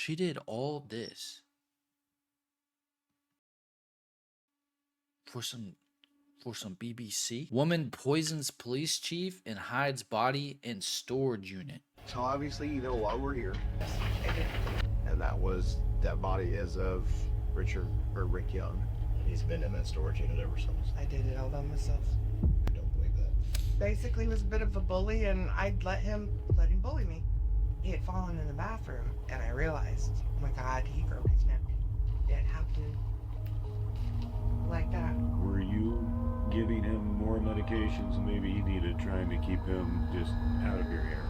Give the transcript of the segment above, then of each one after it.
She did all this for some BBC. Woman poisons police chief and hides body in storage unit. So obviously you know why we're here. I did. And that body is of Rick Young. He's been in that storage unit ever since. I did it all by myself. I don't believe that. Basically, he was a bit of a bully, and I'd let him bully me. He had fallen in the bathroom, and I realized, oh my God, he broke his neck. It happened like that. Were you giving him more medications than maybe he needed, trying to keep him just out of your hair?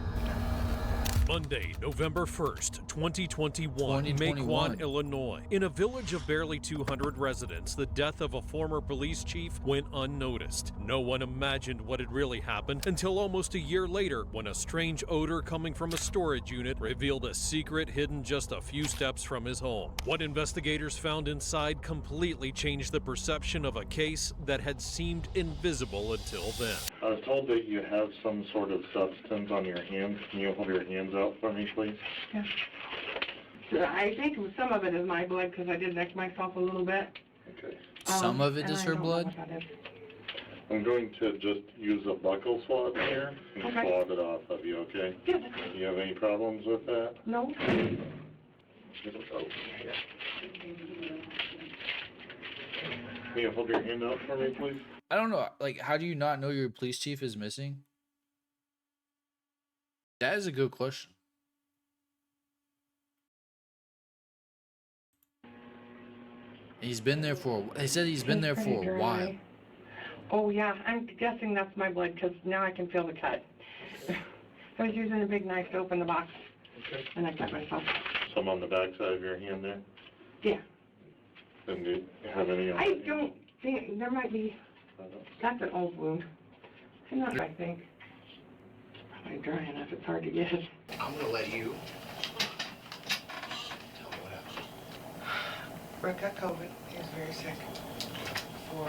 Monday, November 1st, 2021, Macon, Illinois. In a village of barely 200 residents, the death of a former police chief went unnoticed. No one imagined what had really happened until almost a year later, when a strange odor coming from a storage unit revealed a secret hidden just a few steps from his home. What investigators found inside completely changed the perception of a case that had seemed invisible until then. I was told that you have some sort of substance on your hands. Can you hold your hands out for me, please? Yeah. I think some of it is my blood because I did neck myself a little bit. Okay. Some of it is her blood? I'm going to just use a buccal swab here and swab it off of you, okay? Yeah. Do you have any problems with that? No. Can you hold your hand out for me, please? I don't know. Like, how do you not know your police chief is missing? That is a good question. He's been there for. They said he's been there for a while. Oh yeah, I'm guessing that's my blood because now I can feel the cut. I was using a big knife to open the box, and I cut myself. Some on the back side of your hand there? Yeah. And do you have any? I don't think there might be. That's an old wound. I think. Probably dry enough. It's hard to get. I'm gonna let you tell me what happened. Rick got COVID. He was very sick for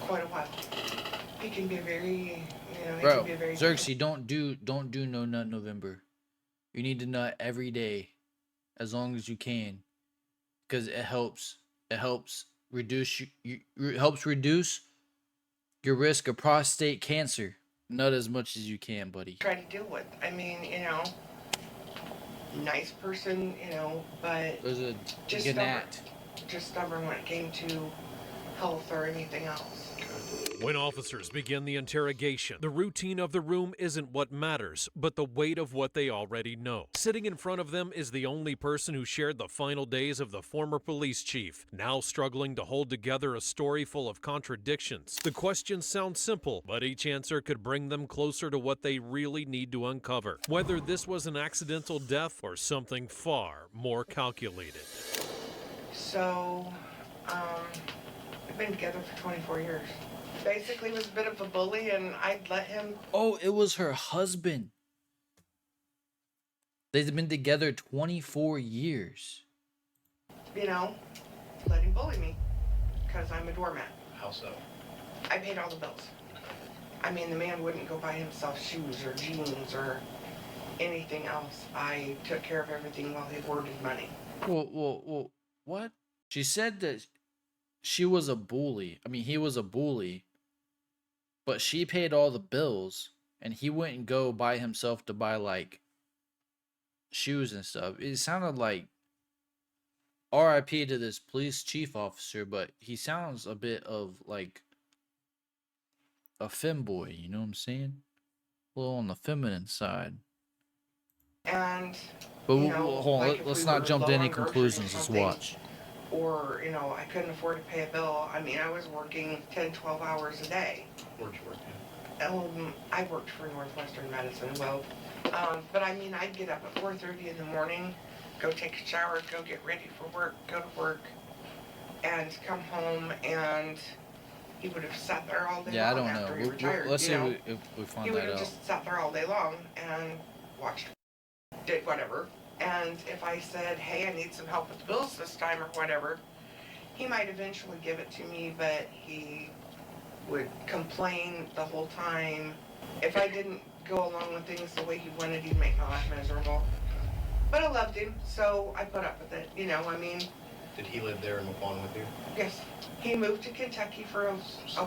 quite a while. He can be very, Bro, can be very Xerxes, don't do no nut November. You need to nut every day, as long as you can, because it helps. It helps reduce your risk of prostate cancer. Nut as much as you can, buddy. try to deal with. I mean, nice person, but There's a just stubborn when it came to health or anything else. When officers begin the interrogation, the routine of the room isn't what matters, but the weight of what they already know. Sitting in front of them is the only person who shared the final days of the former police chief, now struggling to hold together a story full of contradictions. The questions sound simple, but each answer could bring them closer to what they really need to uncover, whether this was an accidental death or something far more calculated. So, we've been together for 24 years. Basically was a bit of a bully, and I'd let him. Oh, it was her husband. They've been together 24 years. Let him bully me because I'm a doormat. How so? I paid all the bills. I mean, the man wouldn't go buy himself shoes or jeans or anything else. I took care of everything while he hoarded money. Well, what? She said that she was a bully. I mean, he was a bully. But she paid all the bills, and he wouldn't go by himself to buy, like, shoes and stuff. It sounded like RIP to this police chief officer, but he sounds a bit of, like, a femboy, you know what I'm saying? A little on the feminine side. And, but hold on, let's not jump to any conclusions. Let's watch. Or, I couldn't afford to pay a bill. I mean, I was working 10, 12 hours a day. Where'd you work at? I worked for Northwestern Medicine. Well, but I mean, I'd get up at 4:30 in the morning, go take a shower, go get ready for work, go to work, and come home, and he would have sat there all day long after he retired. Let's see if we find that out. He would have just sat there all day long and watched, did whatever. And if I said, hey, I need some help with the bills this time or whatever, he might eventually give it to me, but he would complain the whole time. If I didn't go along with things the way he wanted, he'd make my life miserable. But I loved him, so I put up with it, you know, I mean, Did he live there in McQuan with you? yes. He moved to Kentucky for a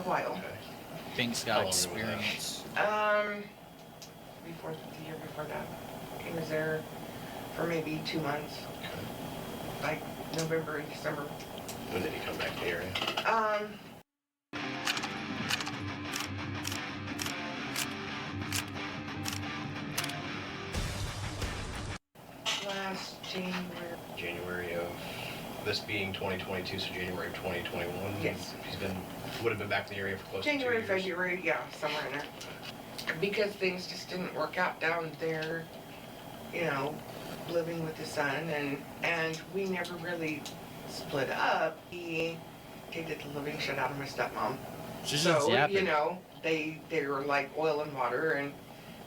while. Okay. Pink's How got long ago was that? experience. Before the year before that. He was there for maybe 2 months, like November and December. When did he come back to the area? Last January. January of this being 2022, so January of 2021. Yes. Would have been back in the area for close January, to 2 years. February, yeah, somewhere in there. Because things just didn't work out down there, you know, living with his son, and we never really split up. He did the living shit out of my stepmom. She's just So, yapping. you know, they were like oil and water, and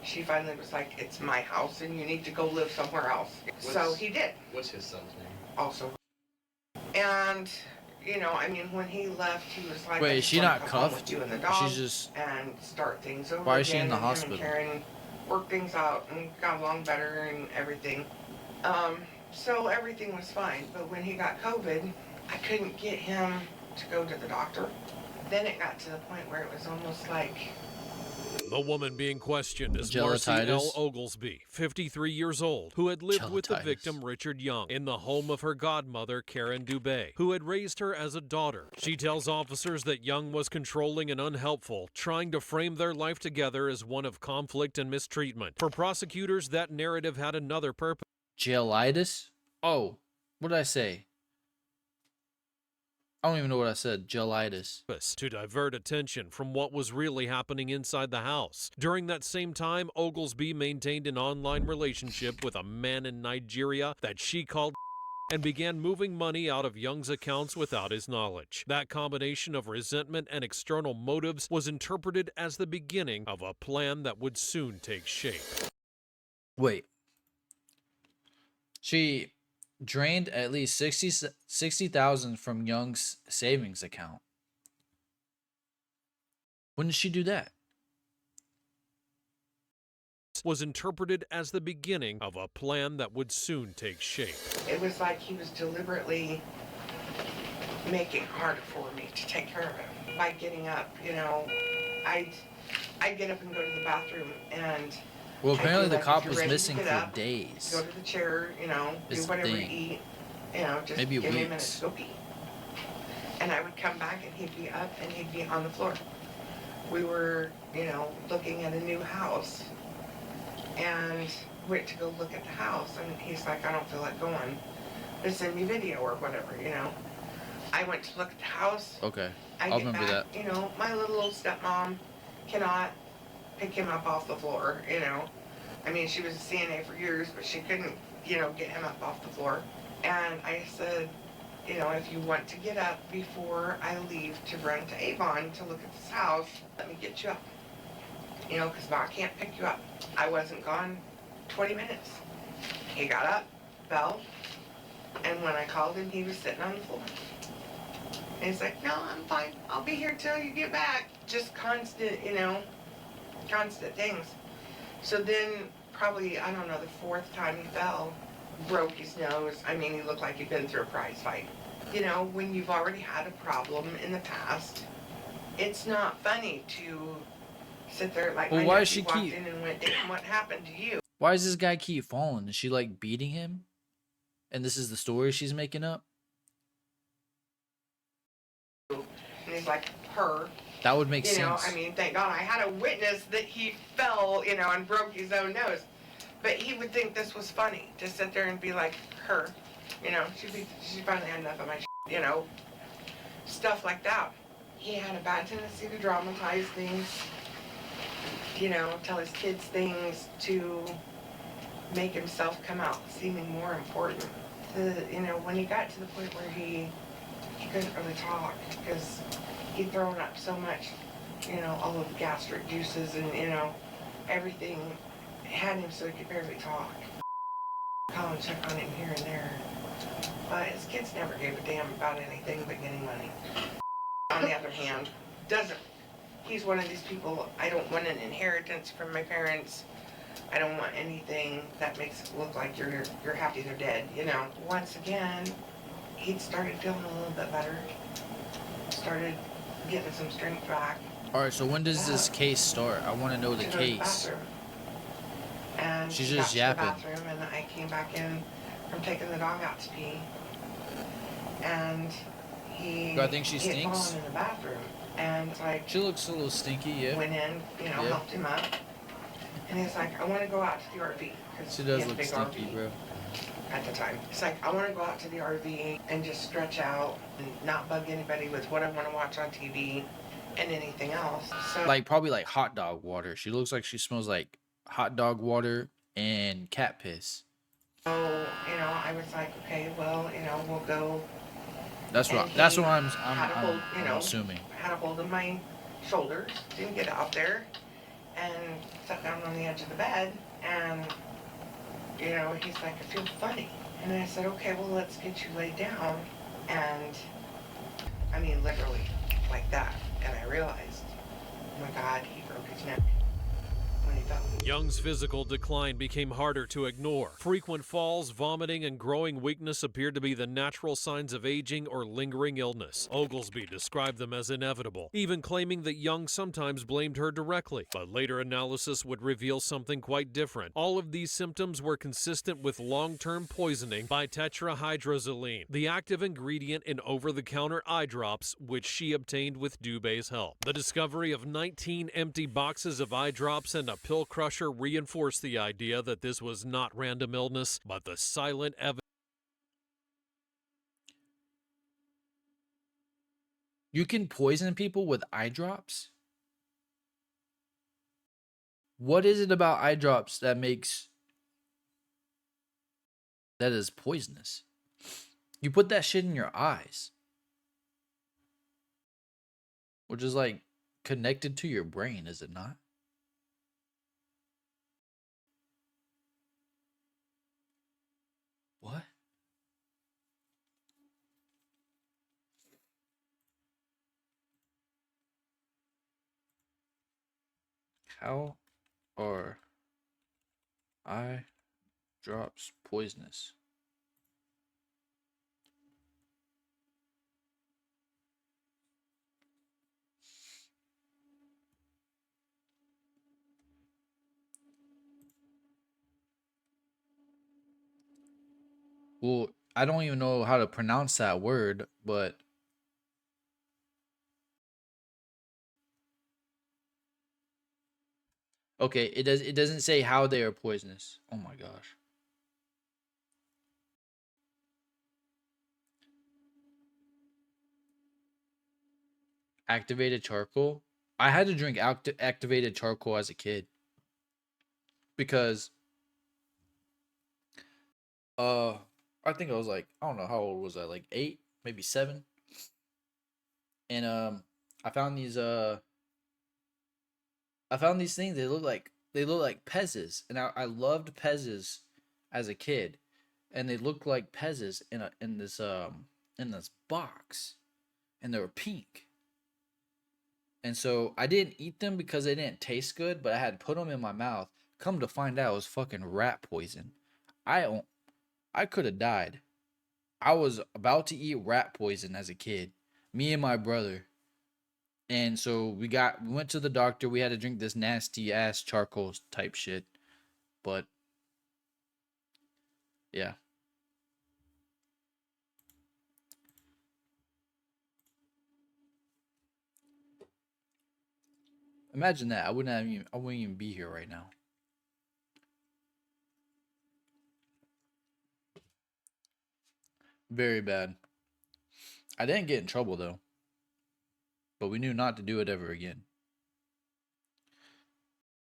she finally was like, it's my house and you need to go live somewhere else. So he did What's his son's name? also. And, you know, I mean, when he left, he was like, Wait, I is just she wanna not come home cuffed? with you and the dog She's just. and start things over Why is she again, in the and him hospital? and Karen worked things out and got along better and everything. So everything was fine, but when he got COVID, I couldn't get him to go to the doctor. Then it got to the point where it was almost like, The woman being questioned is Marcy L. Gelatitis? Oglesby, 53 years old, who had lived with the Gelatitis. victim Richard Young in the home of her godmother Karen Dubé, who had raised her as a daughter. She tells officers that Young was controlling and unhelpful, trying to frame their life together as one of conflict and mistreatment. For prosecutors, that narrative had another purpose. Gelatitis? Oh, what did I say? I don't even know what I said. Gelatitis. To divert attention from what was really happening inside the house. During that same time, Oglesby maintained an online relationship with a man in Nigeria that she called and began moving money out of Young's accounts without his knowledge. That combination of resentment and external motives was interpreted as the beginning of a plan that would soon take shape. Wait. She drained at least 60,000 from Young's savings account. When did she do that? Was interpreted as the beginning of a plan that would soon take shape. it was like he was deliberately making it harder for me to take care of him. By getting up, you know, I'd get up and go to the bathroom, and Well, I'd be apparently the like, cop if you're was ready to missing get for up, days. go to the chair, you know, do Is the whatever you thing. eat, you know, just Maybe give me a minute weeks. to go pee. And I would come back and he'd be up and he'd be on the floor. We were, you know, looking at a new house and went to go look at the house, and he's like, I don't feel like going, but send me video or whatever, you know. I went to look at the house. Okay. I I'll get remember back, that. you know, my little old stepmom cannot pick him up off the floor, you know. I mean, she was a CNA for years, but she couldn't, you know, get him up off the floor. And I said, you know, if you want to get up before I leave to run to Avon to look at this house, let me get you up. You know, because I can't pick you up. I wasn't gone 20 minutes. He got up, fell, and when I called him, he was sitting on the floor. And he's like, no, I'm fine. I'll be here till you get back. Just constant, you know, constant things. So then probably, I don't know, the fourth time he fell, broke his nose. I mean, he looked like he'd been through a prize fight. You know, when you've already had a problem in the past, it's not funny to sit there like Well, my why nephew does she walked keep- in and went, damn, what happened to you? Why does this guy keep falling? Is she like beating him? And this is the story she's making up? And he's like, her. That would make You know, sense. I mean, thank God I had a witness that he fell, you know, and broke his own nose. But he would think this was funny to sit there and be like, her. You know, she finally had enough of my shit, you know, stuff like that. He had a bad tendency to dramatize things, you know, tell his kids things to make himself come out seeming more important. You know, when he got to the point where he couldn't really talk because he'd thrown up so much, you know, all of the gastric juices and, you know, everything had him so he could barely talk. Call and check on him here and there. But his kids never gave a damn about anything but getting money. On the other hand, doesn't. He's one of these people, I don't want an inheritance from my parents. I don't want anything that makes it look like you're happy they're dead, you know. Once again, he'd started feeling a little bit better. Started getting some strength back. All right, so when does this case start? I want to know the To go to case. bathroom. And She's she just got to the yapping. bathroom, and I came back in from taking the dog out to pee. And Do I think she he had stinks? fallen in the bathroom. And like, She looks a little stinky, yeah. went in, you know, Yeah. helped him up. And he's like, I want to go out to the RV. She He does had a look big stinky, RV bro. at the time. He's like, I want to go out to the RV and just stretch out and not bug anybody with what I want to watch on TV and anything else. So Like probably like hot dog water. She looks like she smells like hot dog water and cat piss. you know, I was like, okay, well, you know, we'll go. That's what. And That's he what I'm had a hold, you know, assuming. had a hold of my shoulders, didn't get out there, and sat down on the edge of the bed, and, you know, he's like, I feel funny. And I said, okay, well, let's get you laid down. And, I mean, literally, like that. And I realized, oh my God, he broke his neck when he fell. Young's physical decline became harder to ignore. Frequent falls, vomiting, and growing weakness appeared to be the natural signs of aging or lingering illness. Oglesby described them as inevitable, even claiming that Young sometimes blamed her directly. But later analysis would reveal something quite different. All of these symptoms were consistent with long-term poisoning by tetrahydrozoline, the active ingredient in over-the-counter eye drops, which she obtained with Dubé's help. The discovery of 19 empty boxes of eye drops and a pill crusher reinforced the idea that this was not random illness, but the silent evidence. You can poison people with eye drops? What is it about eye drops that is poisonous? You put that shit in your eyes, which is like connected to your brain, is it not? What? How are eye drops poisonous? Well, I don't even know how to pronounce that word, but okay, it doesn't say how they are poisonous. Oh my gosh. Activated charcoal? I had to drink activated charcoal as a kid because uh I think I was like, I don't know, how old was I? Like 8, maybe 7. And I found these things. They look like pezzes, and I loved pezzes as a kid, and they looked like pezzes in this box, and they were pink. And so I didn't eat them because they didn't taste good, but I had put them in my mouth. Come to find out, it was fucking rat poison. I I could have died. I was about to eat rat poison as a kid, me and my brother. And so we went to the doctor. We had to drink this nasty ass charcoal type shit. But yeah. Imagine that. I wouldn't even be here right now. Very bad. I didn't get in trouble though. But we knew not to do it ever again.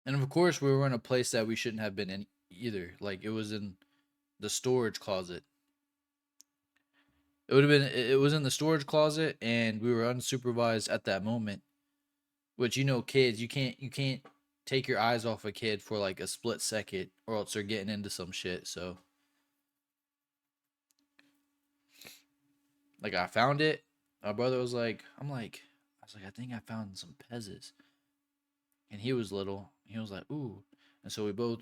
And of course, we were in a place that we shouldn't have been in either. Like it was in the storage closet. It was in the storage closet, and we were unsupervised at that moment. Which, you know, kids, you can't take your eyes off a kid for like a split second, or else they're getting into some shit. So like I found it. My brother was like, I was like, I think I found some pezzes. And he was little. He was like, ooh. And so we both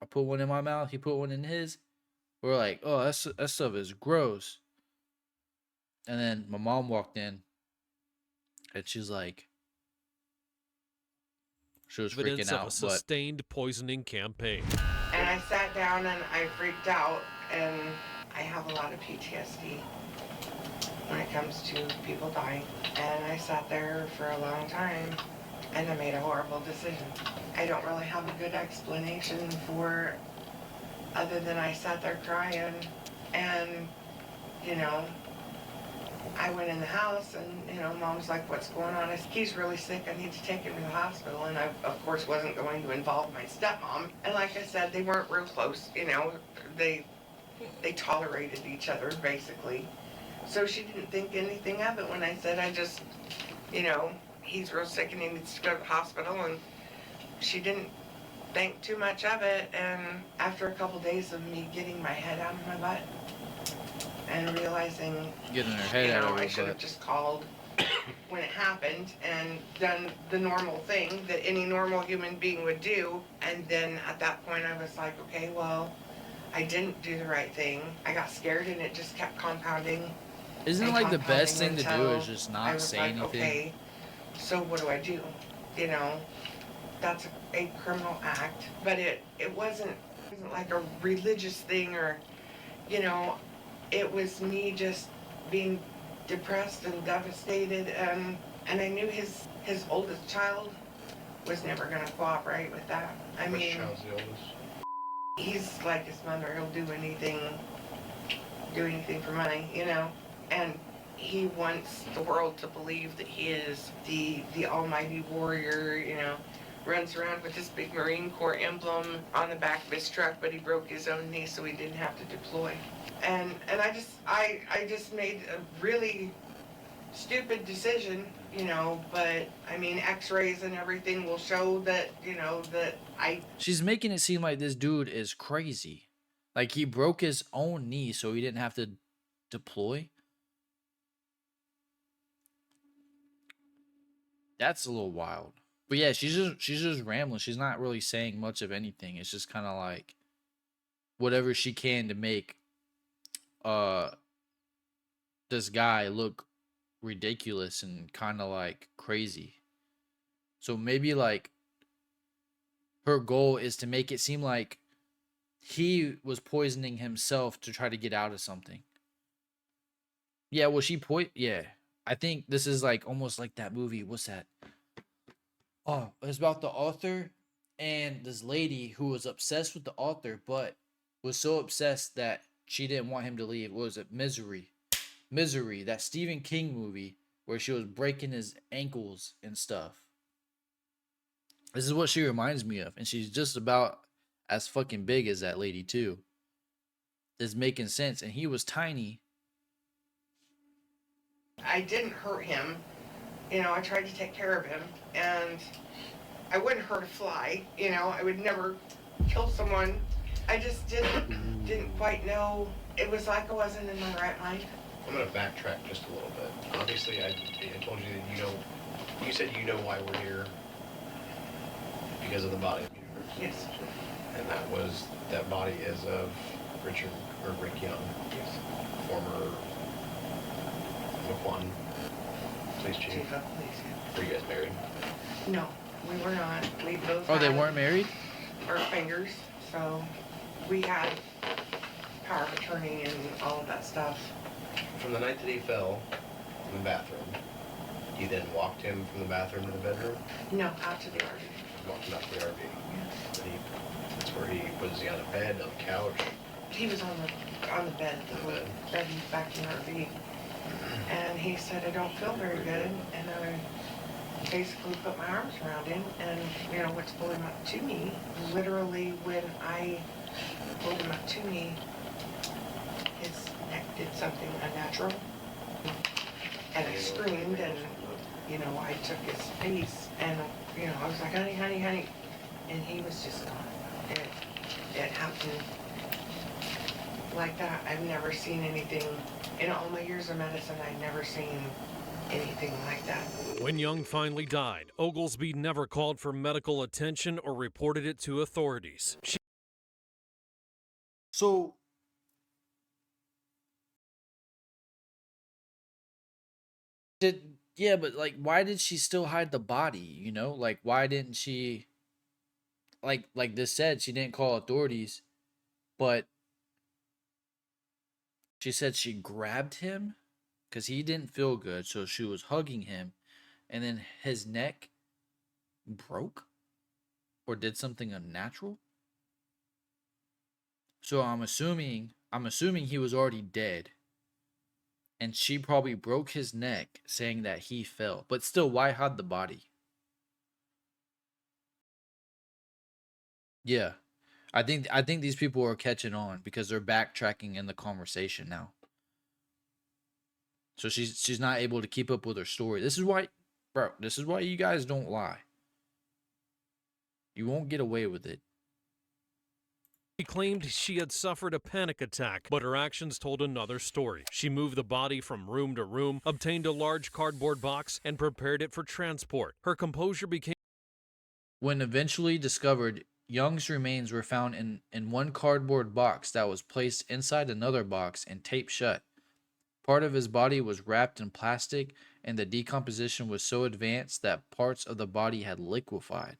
I put one in my mouth. He put one in his. We're like, oh, that stuff is gross. And then my mom walked in, and she's like, she was Evidence freaking of a out. But sustained poisoning campaign. And I sat down and I freaked out, and I have a lot of PTSD when it comes to people dying. And I sat there for a long time, and I made a horrible decision. I don't really have a good explanation for, other than I sat there crying, and, you know, I went in the house and, you know, Mom's like, what's going on? I said, he's really sick. I need to take him to the hospital. And I, of course, wasn't going to involve my stepmom. And like I said, they weren't real close, you know. They tolerated each other, basically. So she didn't think anything of it when I said, I just, you know, he's real sick and he needs to go to the hospital. And she didn't think too much of it. And after a couple days of me getting my head out of my butt, and realizing, getting her head out of her I should have butt. just called when it happened and done the normal thing that any normal human being would do. And then at that point I was like, okay, well, I didn't do the right thing. I got scared and it just kept compounding. Isn't it and like the best thing to do compounding is just until I not was say like, anything? okay, so what do I do? You know, that's a criminal act. But it wasn't like a religious thing, or, you know, it was me just being depressed and devastated, and I knew his oldest child was never gonna cooperate with that. I Which mean, child's the oldest? he's like his mother, he'll do anything for money, you know, and he wants the world to believe that he is the almighty warrior, you know, runs around with this big Marine Corps emblem on the back of his truck, but he broke his own knee so he didn't have to deploy. And I just made a really stupid decision, you know, but I mean, x-rays and everything will show that, you know, that She's making it seem like this dude is crazy. Like he broke his own knee so he didn't have to deploy. That's a little wild. But yeah, she's just rambling. She's not really saying much of anything. It's just kind of like whatever she can to make this guy look ridiculous and kind of like crazy. So maybe like her goal is to make it seem like he was poisoning himself to try to get out of something. Yeah, well, yeah. I think this is like almost like that movie. What's that? Oh, it's about the author and this lady who was obsessed with the author, but was so obsessed that she didn't want him to leave. What was it? Misery. Misery, that Stephen King movie where she was breaking his ankles and stuff. This is what she reminds me of. And she's just about as fucking big as that lady, too. It's making sense. And he was tiny. I didn't hurt him. You know, I tried to take care of him, and I wouldn't hurt a fly. You know, I would never kill someone. I just didn't quite know. It was like I wasn't in my right mind. I'm going to backtrack just a little bit. Obviously, I told you that you said you know why we're here because of the body of the universe. Yes. And that body is of Rick Young, Yes. former McQuan police chief. Chief of police, yeah. Were you guys married? No, we were not. We both Oh, they had weren't married? our fingers, so we had power of attorney and all of that stuff. From the night that he fell in the bathroom, you then walked him from the bathroom to the bedroom? No, out to the RV. Walked him out to the RV. Yes. That's where was he on a bed, on a couch? He was on the bed, the bed back in the RV. And he said, I don't feel very good. And I basically put my arms around him and, you know, what's pulled him up to me. Literally, when I pulled him up to me, his neck did something unnatural. And I screamed, and, you know, I took his face and, you know, I was like, honey, honey, honey. And he was just gone. It happened like that. I've never seen anything, in all my years of medicine, I've never seen anything like that. When Young finally died, Oglesby never called for medical attention or reported it to authorities. So but like, why did she still hide the body? You know, like, why didn't she, like this said, she didn't call authorities, but she said she grabbed him because he didn't feel good, so she was hugging him, and then his neck broke or did something unnatural. So I'm assuming he was already dead, and she probably broke his neck, saying that he fell. But still, why hide the body? Yeah, I think these people are catching on because they're backtracking in the conversation now. So she's not able to keep up with her story. This is why, bro. This is why you guys don't lie. You won't get away with it. She claimed she had suffered a panic attack, but her actions told another story. She moved the body from room to room, obtained a large cardboard box, and prepared it for transport. Her composure became... When eventually discovered, Young's remains were found in one cardboard box that was placed inside another box and taped shut. Part of his body was wrapped in plastic, and the decomposition was so advanced that parts of the body had liquefied.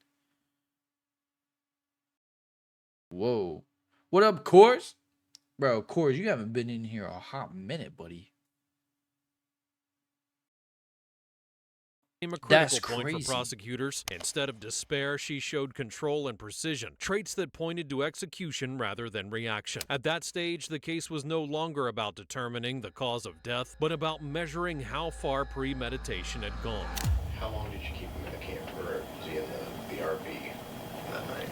Whoa. What up, Coors? Bro, Coors, you haven't been in here a hot minute, buddy. A critical That's point crazy. for prosecutors. Instead of despair, she showed control and precision, traits that pointed to execution rather than reaction. At that stage, the case was no longer about determining the cause of death, but about measuring how far premeditation had gone. How long did you keep him in the camp, or was he in the RV that night?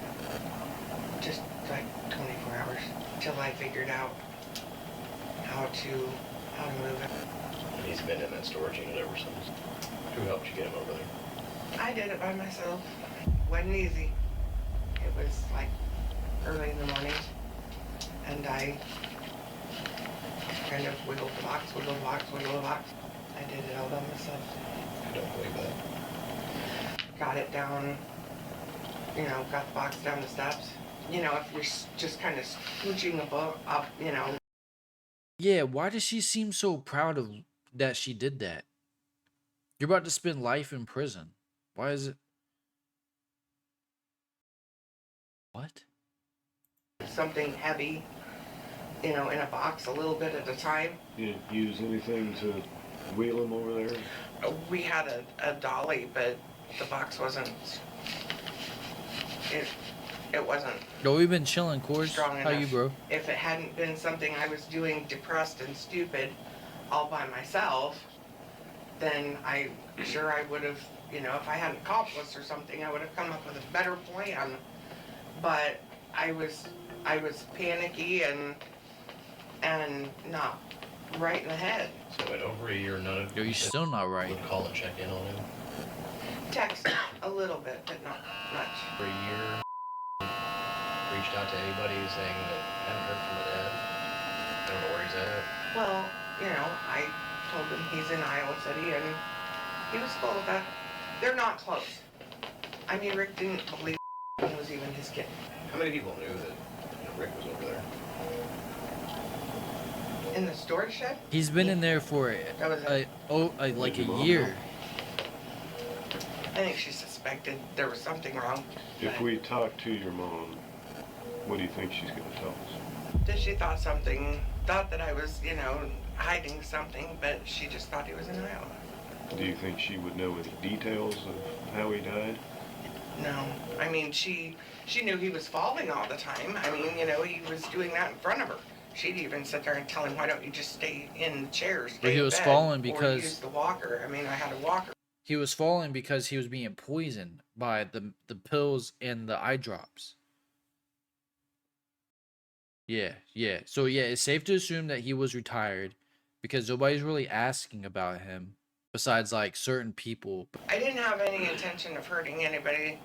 Just like 24 hours till I figured out how to move it. And he's been in that storage unit ever since. Who helped you get him over there? I did it by myself. Wasn't easy. It was like early in the morning, and I kind of wiggled the box. I did it all by myself. I don't believe that. Got it down, got the box down the steps. If you're just kind of scooching up, Yeah, why does she seem so proud of that she did that? You're about to spend life in prison. Why is it? What? Something heavy, in a box a little bit at a time. You didn't use anything to wheel him over there? We had a dolly, but the box wasn't, it wasn't No, we've been chilling, Coors. strong How enough. you, bro? If it hadn't been something I was doing depressed and stupid all by myself, then I would have, if I had an accomplice or something, I would have come up with a better plan. But I was panicky and not right in the head. So in over a year, none of Yo, you're still not right. would call and check in on him? Text a little bit, but not much. For a year, reached out to anybody saying that hadn't heard from the dad? I don't know where he's at. Well, I told him he's in Iowa City, and he was cool with that. They're not close. I mean, Rick didn't believe it was even his kid. How many people knew that Rick was over there? In the storage shed? He's been in there for That was like a year. I think she suspected there was something wrong. If but we talk to your mom, what do you think she's going to tell us? that she thought that I was, hiding something, but she just thought he was in Iowa. Do you think she would know any details of how he died? No. I mean, she knew he was falling all the time. I mean, he was doing that in front of her. She'd even sit there and tell him, why don't you just stay in the chair, stay But he in was bed, falling or because use the walker. I mean, I had a walker. he was falling because he was being poisoned by the pills and the eye drops. Yeah. So yeah, it's safe to assume that he was retired because nobody's really asking about him besides like certain people. I didn't have any intention of hurting anybody,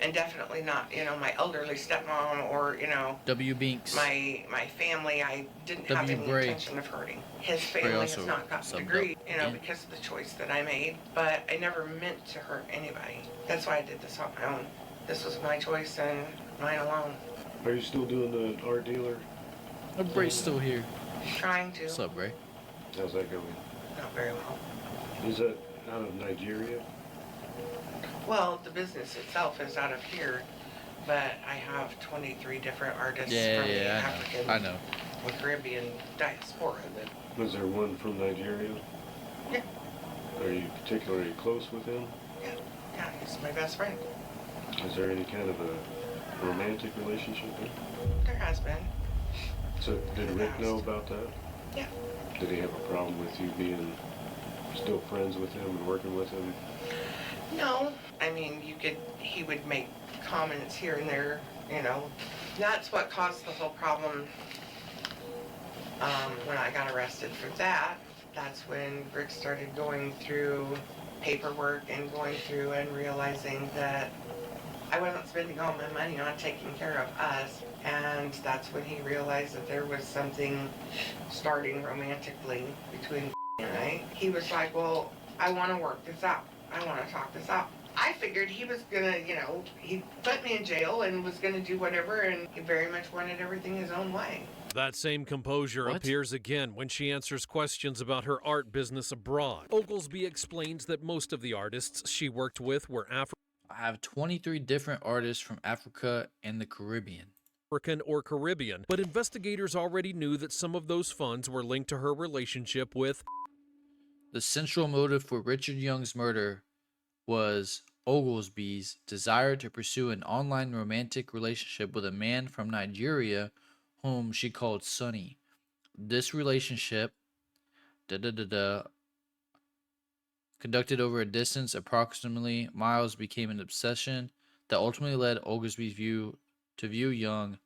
and definitely not, my elderly stepmom or, W. Binks. my family. I didn't have W. any Bray. intention of hurting. His Bray family also has not gotten subbed degree, up. Yeah. because of the choice that I made. But I never meant to hurt anybody. That's why I did this on my own. This was my choice and mine alone. Are you still doing the art dealer? Bray's still here. Trying to. What's up, Bray? How's that going? Not very well. Is that out of Nigeria? Well, the business itself is out of here, but I have 23 different artists Yeah, from the yeah, African I know. and Caribbean diaspora. Was there one from Nigeria? Yeah. Are you particularly close with him? Yeah, he's my best friend. Is there any kind of a romantic relationship there? There has been. So did In the Rick know past. about that? Yeah. Did he have a problem with you being still friends with him and working with him? No, I mean, he would make comments here and there, you know. That's what caused the whole problem when I got arrested for that. That's when Rick started going through paperwork and going through and realizing that I wasn't spending all my money on taking care of us. And that's when he realized that there was something starting romantically between and I. He was like, well, I want to work this out. I want to talk this out. I figured he was gonna, you know, he put me in jail and was gonna do whatever, and he very much wanted everything his own way. That same composure What? appears again when she answers questions about her art business abroad. Oglesby explains that most of the artists she worked with were I have 23 different artists from Africa and the Caribbean. African or Caribbean, but investigators already knew that some of those funds were linked to her relationship with The central motive for Richard Young's murder was Oglesby's desire to pursue an online romantic relationship with a man from Nigeria whom she called Sonny. This relationship conducted over a distance approximately miles became an obsession that ultimately led Oglesby to view Young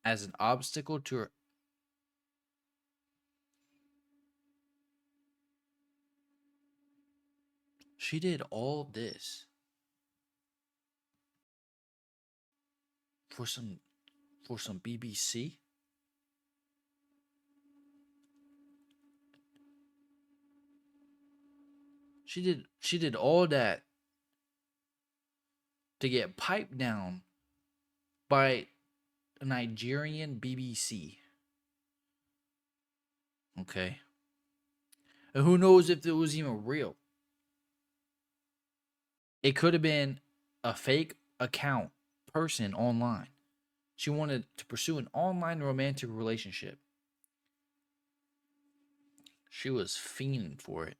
as an obstacle to her. She did all this for some BBC? She did all that to get piped down by a Nigerian BBC. Okay. And who knows if it was even real? It could have been a fake account person online. She wanted to pursue an online romantic relationship. She was fiending for it.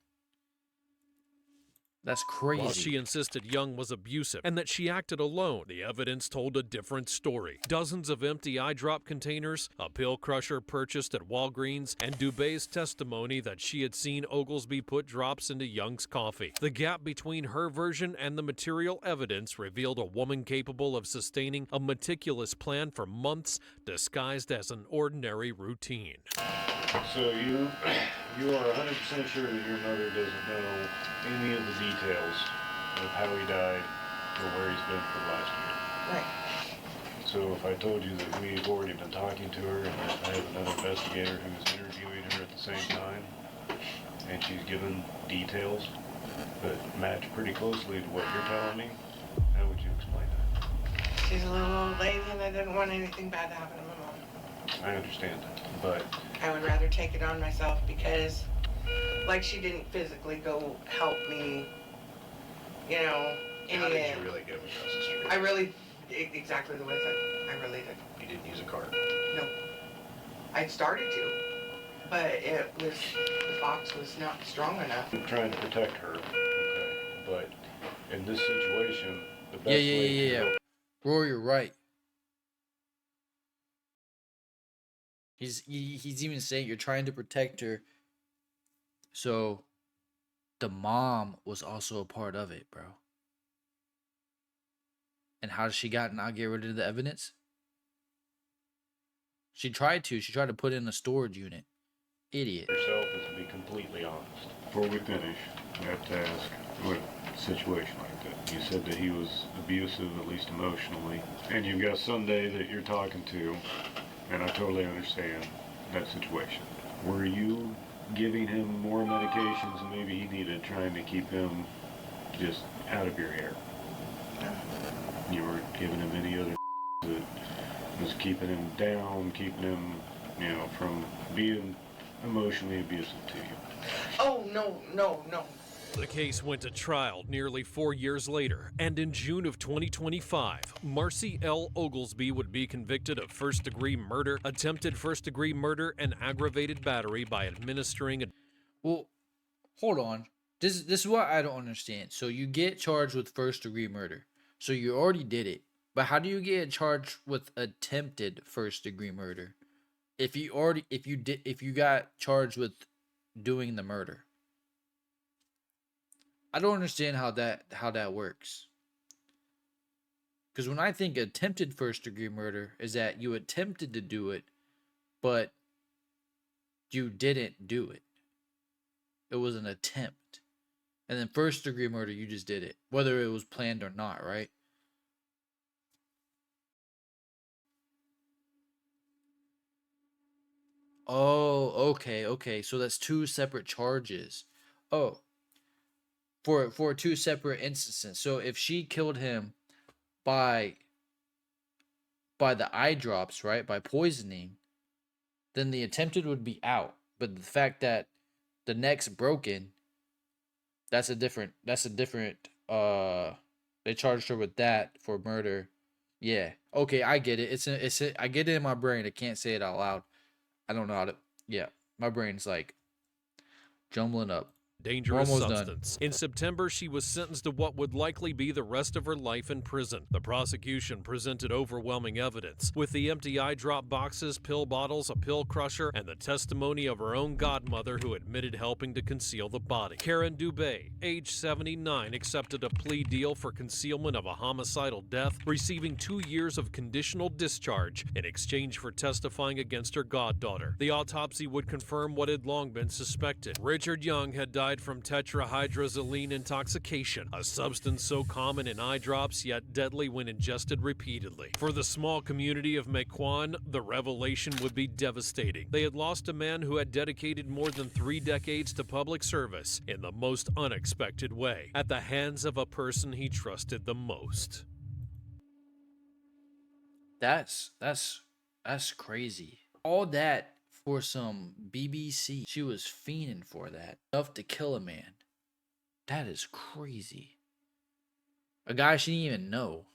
That's crazy. While she insisted Young was abusive and that she acted alone, the evidence told a different story. Dozens of empty eye drop containers, a pill crusher purchased at Walgreens, and Dubé's testimony that she had seen Oglesby put drops into Young's coffee. The gap between her version and the material evidence revealed a woman capable of sustaining a meticulous plan for months, disguised as an ordinary routine. So you are 100% sure that your mother doesn't know any of the details of how he died or where he's been for the last year? Right. So if I told you that we've already been talking to her and that I have another investigator who's interviewing her at the same time, and she's given details that match pretty closely to what you're telling me, how would you explain that? She's a little old lady, and I didn't want anything bad to happen to my mom. I understand that, but I would rather take it on myself because, like, she didn't physically go help me, you know, How did you really get him across the street? I really, exactly the way I really did. You didn't use a car. No. I started to, but the box was not strong enough. I'm trying to protect her, okay? But in this situation, the best Yeah. way to help Roy, you're right. He's even saying you're trying to protect her. So the mom was also a part of it, bro. And how did she not get rid of the evidence? She tried to put it in a storage unit. Idiot. yourself is to be completely honest. Before we finish, I have to ask, what a situation like that? You said that he was abusive, at least emotionally, and you've got Sunday that you're talking to, and I totally understand that situation. Were you giving him more medications than maybe he needed, trying to keep him just out of your hair? You weren't giving him any other that was keeping him down, keeping him you know, from being emotionally abusive to you. Oh, no, no, no. The case went to trial nearly 4 years later, and in June of 2025, Marcy L. Oglesby would be convicted of first-degree murder, attempted first-degree murder, and aggravated battery by administering a... Well, hold on. This is what I don't understand. So you get charged with first degree murder. So you already did it. But how do you get charged with attempted first degree murder if you got charged with doing the murder? I don't understand how that works. Cuz when I think attempted first degree murder is that you attempted to do it but you didn't do it. It was an attempt. And then first degree murder, you just did it, whether it was planned or not, right? Oh, okay. So that's two separate charges. Oh, for two separate instances. So if she killed him by the eye drops, right, by poisoning, then the attempted would be out. But the fact that the neck's broken, that's a different they charged her with that for murder. Yeah. Okay, I get it. I get it in my brain. I can't say it out loud. I don't know how to. Yeah, my brain's like jumbling up. We're dangerous almost done. substance. In September, she was sentenced to what would likely be the rest of her life in prison. The prosecution presented overwhelming evidence, with the empty eye drop boxes, pill bottles, a pill crusher, and the testimony of her own godmother who admitted helping to conceal the body. Karen Dubé, age 79, accepted a plea deal for concealment of a homicidal death, receiving 2 years of conditional discharge in exchange for testifying against her goddaughter. The autopsy would confirm what had long been suspected. Richard Young had died from tetrahydrozoline intoxication, a substance so common in eye drops yet deadly when ingested repeatedly. For the small community of Mequon, the revelation would be devastating. They had lost a man who had dedicated more than 3 decades to public service in the most unexpected way, at the hands of a person he trusted the most. That's crazy. All that for some BBC. She was fiending for that. Enough to kill a man. That is crazy. A guy she didn't even know.